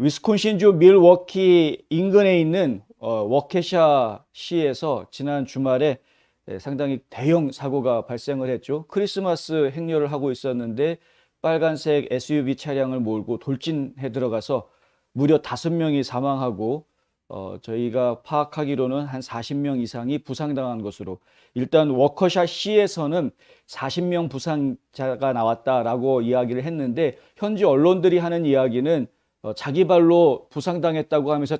위스콘신주 밀워키 인근에 있는 워케샤 시에서 지난 주말에 상당히 대형 사고가 발생을 했죠. 크리스마스 행렬을 하고 있었는데 빨간색 SUV 차량을 몰고 돌진해 들어가서 무려 5명이 사망하고 저희가 파악하기로는 한 40명 이상이 부상당한 것으로, 일단 워커샤 시에서는 40명 부상자가 나왔다라고 이야기를 했는데, 현지 언론들이 하는 이야기는 자기 발로 부상당했다고 하면서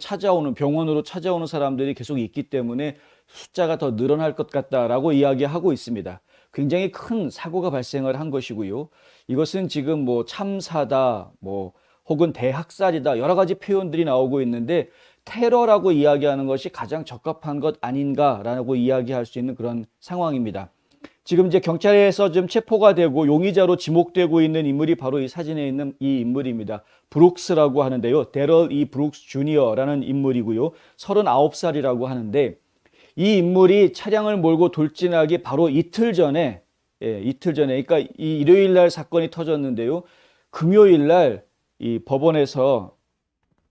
병원으로 찾아오는 사람들이 계속 있기 때문에 숫자가 더 늘어날 것 같다라고 이야기하고 있습니다. 굉장히 큰 사고가 발생을 한 것이고요. 이것은 지금 뭐 참사다, 혹은 대학살이다, 여러 가지 표현들이 나오고 있는데, 테러라고 이야기하는 것이 가장 적합한 것 아닌가라고 이야기할 수 있는 그런 상황입니다. 지금 이제 경찰에서 좀 체포가 되고 용의자로 지목되고 있는 인물이 바로 이 사진에 있는 이 인물입니다. 브룩스라고 하는데요. 데럴 E. 브룩스 주니어라는 인물이고요. 39살이라고 하는데, 이 인물이 차량을 몰고 돌진하기 바로 이틀 전에, 그러니까 이 일요일 날 사건이 터졌는데요. 금요일 날 이 법원에서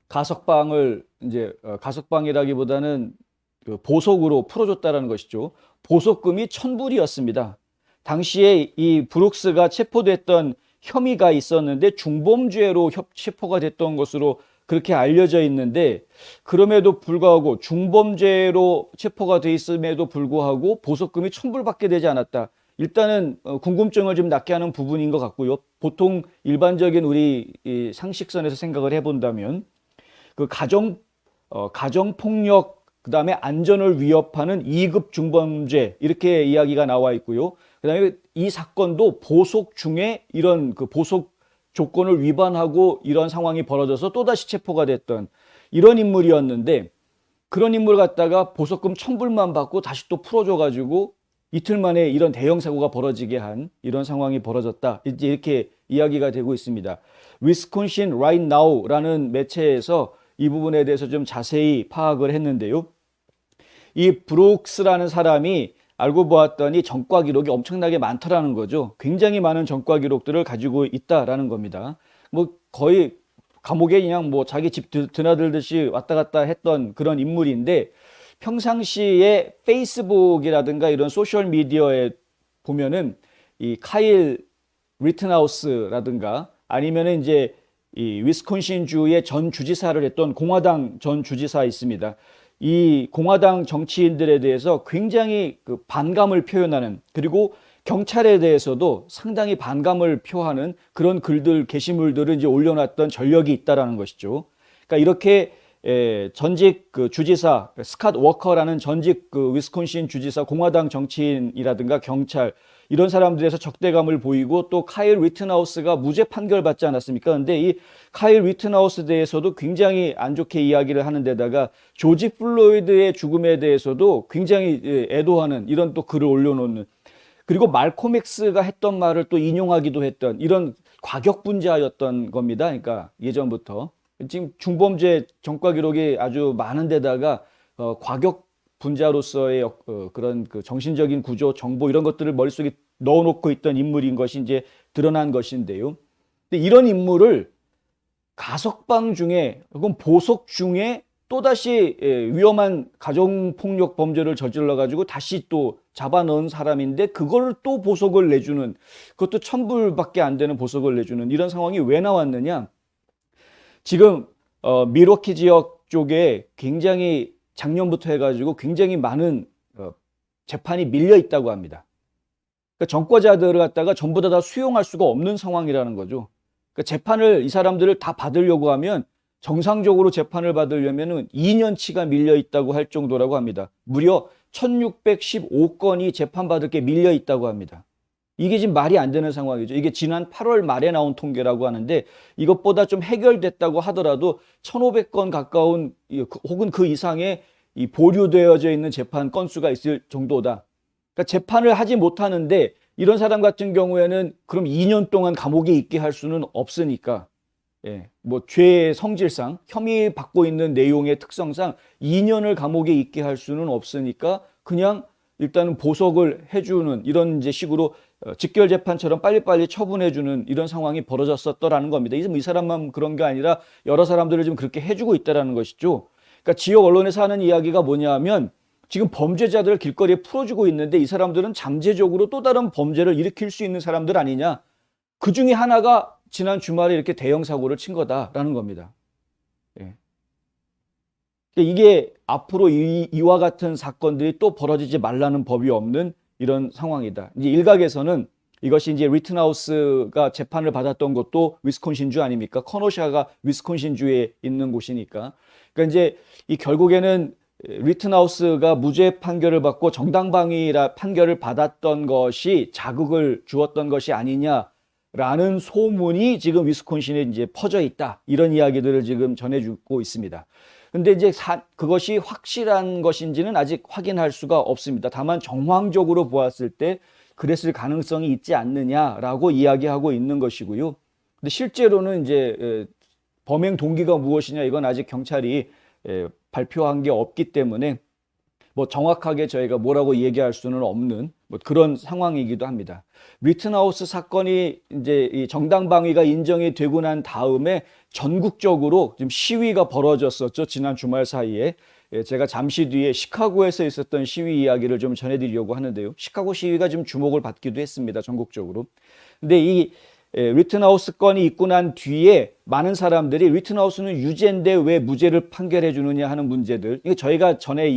가석방을 가석방이라기보다는 그 보석으로 풀어줬다라는 것이죠. 보석금이 1,000불이었습니다. 당시에 이 브룩스가 체포됐던 혐의가 있었는데 중범죄로 체포가 됐던 것으로 그렇게 알려져 있는데, 그럼에도 불구하고 중범죄로 체포가 돼 있음에도 불구하고 보석금이 1,000불 밖에 되지 않았다. 일단은 궁금증을 좀 낳게 하는 부분인 것 같고요. 보통 일반적인 우리 상식선에서 생각을 해본다면 그 가정폭력, 그 다음에 안전을 위협하는 2급 중범죄, 이렇게 이야기가 나와 있고요. 그 다음에 이 사건도 보석 중에 이런 그 보석 조건을 위반하고 이런 상황이 벌어져서 또다시 체포가 됐던 이런 인물이었는데, 그런 인물 갖다가 보석금 1,000불만 받고 다시 또 풀어줘가지고 이틀 만에 이런 대형 사고가 벌어지게 한 이런 상황이 벌어졌다, 이제 이렇게 이야기가 되고 있습니다. 위스콘신 Right Now라는 매체에서 이 부분에 대해서 좀 자세히 파악을 했는데요. 이 브룩스라는 사람이 알고 보았더니 전과 기록이 엄청나게 많더라는 거죠. 굉장히 많은 전과 기록들을 가지고 있다라는 겁니다. 거의 감옥에 그냥 자기 집 드나들듯이 왔다 갔다 했던 그런 인물인데, 평상시에 페이스북이라든가 이런 소셜 미디어에 보면은 이 카일 리트나우스라든가 아니면은 이제 이 위스콘신 주의 전 주지사를 했던 공화당 전 주지사 있습니다. 이 공화당 정치인들에 대해서 굉장히 그 반감을 표현하는, 그리고 경찰에 대해서도 상당히 반감을 표하는 그런 글들, 게시물들을 이제 올려놨던 전력이 있다라는 것이죠. 그러니까 이렇게 전직 그 주지사 스캇 워커라는 전직 그 위스콘신 주지사, 공화당 정치인이라든가 경찰, 이런 사람들에서 적대감을 보이고, 또 카일 리트나우스가 무죄 판결 받지 않았습니까? 근데 이 카일 리트나우스에 대해서도 굉장히 안 좋게 이야기를 하는 데다가 조지 플로이드의 죽음에 대해서도 굉장히 애도하는 이런 또 글을 올려놓는, 그리고 말콤 X가 했던 말을 또 인용하기도 했던 이런 과격분자였던 겁니다. 그러니까 예전부터 지금 중범죄 전과 기록이 아주 많은 데다가 과격 분자로서의 그런 그 정신적인 구조, 정보, 이런 것들을 머릿속에 넣어놓고 있던 인물인 것이 이제 드러난 것인데요. 근데 이런 인물을 가석방 중에 혹은 보석 중에 또다시 위험한 가정폭력 범죄를 저질러 가지고 다시 또 잡아 넣은 사람인데, 그걸 또 보석을 내주는, 그것도 1,000불밖에 안 되는 보석을 내주는 이런 상황이 왜 나왔느냐? 지금 밀워키 지역 쪽에 굉장히 작년부터 해가지고 굉장히 많은 재판이 밀려 있다고 합니다. 그러니까 전과자들을 갖다가 전부 다 수용할 수가 없는 상황이라는 거죠. 그러니까 재판을, 이 사람들을 다 받으려고 하면, 정상적으로 재판을 받으려면 2년치가 밀려 있다고 할 정도라고 합니다. 무려 1,615건이 재판받을 게 밀려 있다고 합니다. 이게 지금 말이 안 되는 상황이죠. 이게 지난 8월 말에 나온 통계라고 하는데, 이것보다 좀 해결됐다고 하더라도 1,500건 가까운 혹은 그 이상의 이 보류되어져 있는 재판 건수가 있을 정도다. 그러니까 재판을 하지 못하는데, 이런 사람 같은 경우에는 그럼 2년 동안 감옥에 있게 할 수는 없으니까, 죄의 성질상, 혐의 받고 있는 내용의 특성상 2년을 감옥에 있게 할 수는 없으니까 그냥 일단은 보석을 해주는 이런 이제 식으로 직결 재판처럼 빨리빨리 처분해주는 이런 상황이 벌어졌었더라는 겁니다. 이 사람만 그런 게 아니라 여러 사람들을 지금 그렇게 해주고 있다라는 것이죠. 그러니까 지역 언론에서 하는 이야기가 뭐냐면 지금 범죄자들을 길거리에 풀어주고 있는데 이 사람들은 잠재적으로 또 다른 범죄를 일으킬 수 있는 사람들 아니냐. 그 중에 하나가 지난 주말에 이렇게 대형 사고를 친 거다라는 겁니다. 예. 이게 앞으로 이와 같은 사건들이 또 벌어지지 말라는 법이 없는 이런 상황이다. 이제 일각에서는 이것이 이제 리튼하우스가 재판을 받았던 것도 위스콘신주 아닙니까? 커노샤가 위스콘신주에 있는 곳이니까. 그러니까 이제 이 결국에는 리튼하우스가 무죄 판결을 받고 정당방위라 판결을 받았던 것이 자극을 주었던 것이 아니냐라는 소문이 지금 위스콘신에 이제 퍼져 있다. 이런 이야기들을 지금 전해주고 있습니다. 근데 이제 그것이 확실한 것인지는 아직 확인할 수가 없습니다. 다만 정황적으로 보았을 때 그랬을 가능성이 있지 않느냐라고 이야기하고 있는 것이고요. 근데 실제로는 이제 범행 동기가 무엇이냐 이건 아직 경찰이 발표한 게 없기 때문에 뭐 정확하게 저희가 뭐라고 얘기할 수는 없는 뭐 그런 상황이기도 합니다. 리튼하우스 사건이 이제 이 정당방위가 인정이 되고 난 다음에 전국적으로 지금 시위가 벌어졌었죠. 지난 주말 사이에. 제가 잠시 뒤에 시카고에서 있었던 시위 이야기를 좀 전해드리려고 하는데요. 시카고 시위가 좀 주목을 받기도 했습니다. 전국적으로. 근데 이 리튼하우스 건이 있고 난 뒤에 많은 사람들이 리튼하우스는 유죄인데 왜 무죄를 판결해 주느냐 하는 문제들. 이거 저희가 전에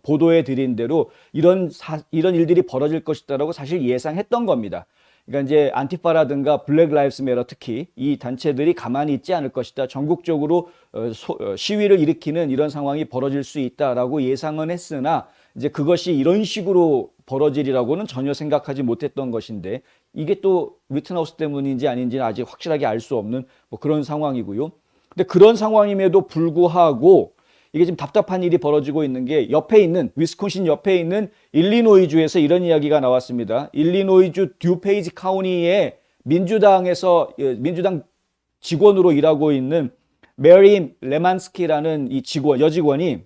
보도해 드린 대로 이런 일들이 벌어질 것이다라고 사실 예상했던 겁니다. 그러니까 이제 안티파라든가 블랙 라이브스 매터 특히 이 단체들이 가만히 있지 않을 것이다. 전국적으로 시위를 일으키는 이런 상황이 벌어질 수 있다라고 예상은 했으나 이제 그것이 이런 식으로 벌어지리라고는 전혀 생각하지 못했던 것인데 이게 또 리튼하우스 때문인지 아닌지는 아직 확실하게 알 수 없는 뭐 그런 상황이고요. 근데 그런 상황임에도 불구하고 이게 지금 답답한 일이 벌어지고 있는 게 옆에 있는 위스콘신 옆에 있는 일리노이주에서 이런 이야기가 나왔습니다. 일리노이주 듀페이지 카운티의 민주당 직원으로 일하고 있는 메리 레만스키라는 이 여직원이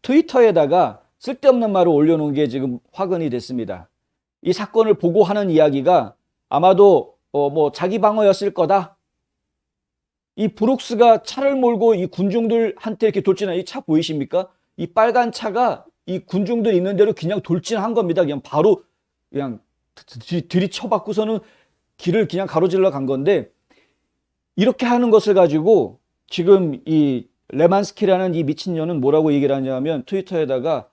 트위터에다가 쓸데없는 말을 올려놓은 게 지금 화근이 됐습니다. 이 사건을 보고하는 이야기가 아마도 뭐 자기 방어였을 거다. 이 브룩스가 차를 몰고 이 군중들한테 이렇게 돌진한 이 차 보이십니까? 이 빨간 차가 이 군중들 있는 대로 그냥 돌진한 겁니다. 그냥 바로 그냥 들이쳐받고서는 길을 그냥 가로질러 간 건데 이렇게 하는 것을 가지고 지금 이 레만스키라는 이 미친년은 뭐라고 얘기를 하냐면 트위터에다가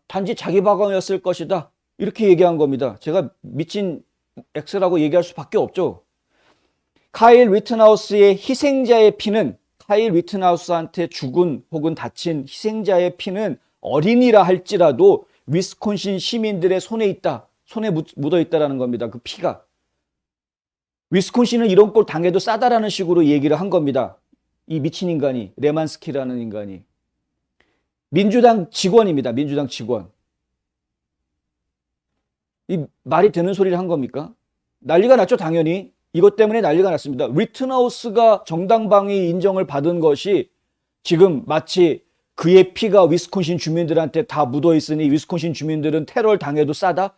단지 자기 방어였을 것이다. 이렇게 얘기한 겁니다. 제가 미친 X라고 얘기할 수밖에 없죠. 카일 리튼하우스의 희생자의 피는 카일 리튼하우스한테 죽은 혹은 다친 희생자의 피는 어린이라 할지라도 위스콘신 시민들의 손에 있다. 손에 묻어 있다라는 겁니다. 그 피가. 위스콘신은 이런 꼴 당해도 싸다라는 식으로 얘기를 한 겁니다. 이 미친 인간이, 레만스키라는 인간이. 민주당 직원입니다. 민주당 직원. 이 말이 되는 소리를 한 겁니까? 난리가 났죠, 당연히. 이것 때문에 난리가 났습니다. 리튼하우스가 정당방위 인정을 받은 것이 지금 마치 그의 피가 위스콘신 주민들한테 다 묻어 있으니 위스콘신 주민들은 테러를 당해도 싸다?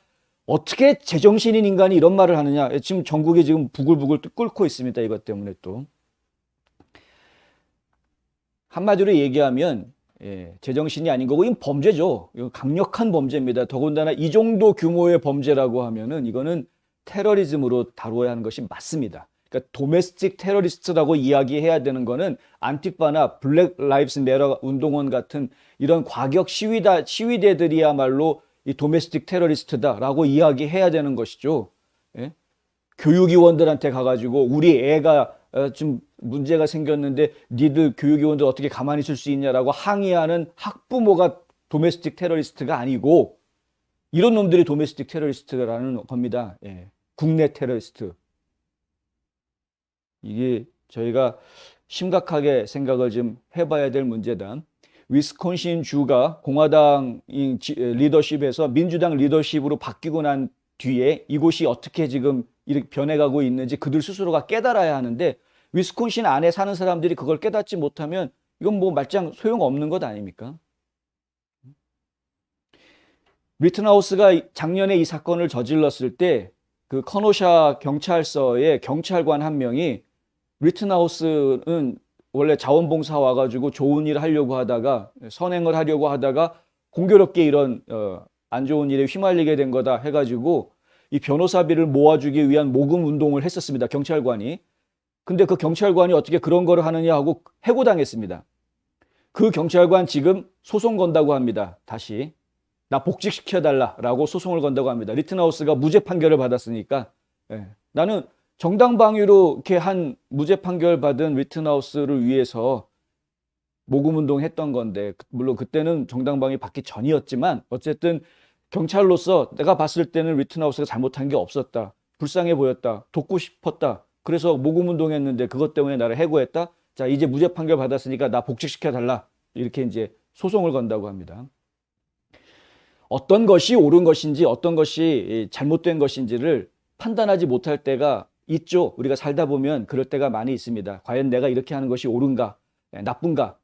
어떻게 제정신인 인간이 이런 말을 하느냐? 지금 전국이 지금 부글부글 끓고 있습니다. 이것 때문에 또. 한마디로 얘기하면 제정신이 아닌 거고 이건 범죄죠. 이거 강력한 범죄입니다. 더군다나 이 정도 규모의 범죄라고 하면은 이거는 테러리즘으로 다루어야 하는 것이 맞습니다. 그러니까 도메스틱 테러리스트라고 이야기해야 되는 거는 안티파나 블랙 라이브스 매터 운동원 같은 이런 과격 시위대들이야말로 이 도메스틱 테러리스트다라고 이야기해야 되는 것이죠. 예? 교육위원들한테 가가지고 우리 애가 좀 문제가 생겼는데 니들 교육위원들 어떻게 가만히 있을 수 있냐라고 항의하는 학부모가 도메스틱 테러리스트가 아니고 이런 놈들이 도메스틱 테러리스트라는 겁니다. 예. 국내 테러리스트. 이게 저희가 심각하게 생각을 좀 해봐야 될 문제다. 위스콘신 주가 공화당 리더십에서 민주당 리더십으로 바뀌고 난 뒤에 이곳이 어떻게 지금 이렇게 변해가고 있는지 그들 스스로가 깨달아야 하는데 위스콘신 안에 사는 사람들이 그걸 깨닫지 못하면 이건 뭐 말짱 소용없는 것 아닙니까? 리트나우스가 작년에 이 사건을 저질렀을 때 그 커노샤 경찰서의 경찰관 한 명이 리트나우스는 원래 자원봉사 와가지고 좋은 일 하려고 하다가 선행을 하려고 하다가 공교롭게 이런 안 좋은 일에 휘말리게 된 거다 해가지고 이 변호사비를 모아주기 위한 모금 운동을 했었습니다. 경찰관이. 근데 그 경찰관이 어떻게 그런 거를 하느냐 하고 해고당했습니다. 그 경찰관 지금 소송 건다고 합니다. 다시. 나 복직시켜달라라고 소송을 건다고 합니다. 리트나우스가 무죄 판결을 받았으니까. 나는 정당방위로 이렇게 한 무죄 판결 받은 리트나우스를 위해서 모금운동 했던 건데, 물론 그때는 정당방위 받기 전이었지만 어쨌든 경찰로서 내가 봤을 때는 리트나우스가 잘못한 게 없었다. 불쌍해 보였다. 돕고 싶었다. 그래서 모금운동 했는데 그것 때문에 나를 해고했다. 자, 이제 무죄 판결 받았으니까 나 복직시켜달라. 이렇게 이제 소송을 건다고 합니다. 어떤 것이 옳은 것인지 어떤 것이 잘못된 것인지를 판단하지 못할 때가 있죠. 우리가 살다 보면 그럴 때가 많이 있습니다. 과연 내가 이렇게 하는 것이 옳은가, 나쁜가.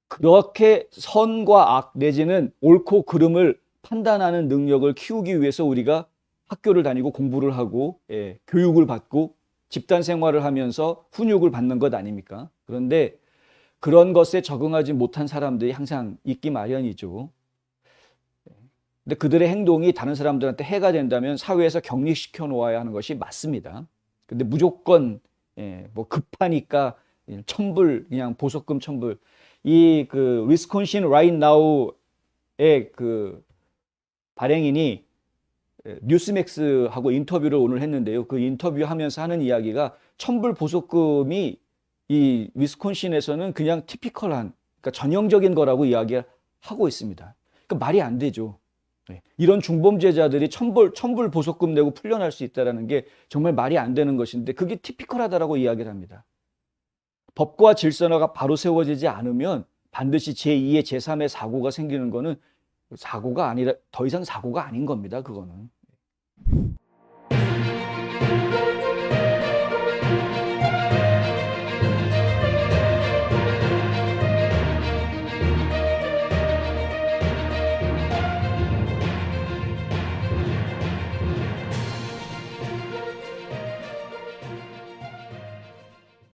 그렇게 선과 악 내지는 옳고 그름을 판단하는 능력을 키우기 위해서 우리가 학교를 다니고 공부를 하고 교육을 받고 집단 생활을 하면서 훈육을 받는 것 아닙니까? 그런데 그런 것에 적응하지 못한 사람들이 항상 있기 마련이죠. 근데 그들의 행동이 다른 사람들한테 해가 된다면 사회에서 격리시켜 놓아야 하는 것이 맞습니다. 근데 무조건 뭐 급하니까 천불 그냥 보석금 천불. 이 그 위스콘신 right now의 그 발행인이 뉴스맥스하고 인터뷰를 오늘 했는데요. 그 인터뷰하면서 하는 이야기가 천불 보석금이 이 위스콘신에서는 그냥 티피컬한, 그러니까 전형적인 거라고 이야기하고 있습니다. 그러니까 말이 안 되죠. 이런 중범죄자들이 천불 보석금 내고 풀려날 수 있다는 게 정말 말이 안 되는 것인데 그게 티피컬하다라고 이야기를 합니다. 법과 질서가 바로 세워지지 않으면 반드시 제2의 제3의 사고가 생기는 거는 사고가 아니라 더 이상 사고가 아닌 겁니다. 그거는.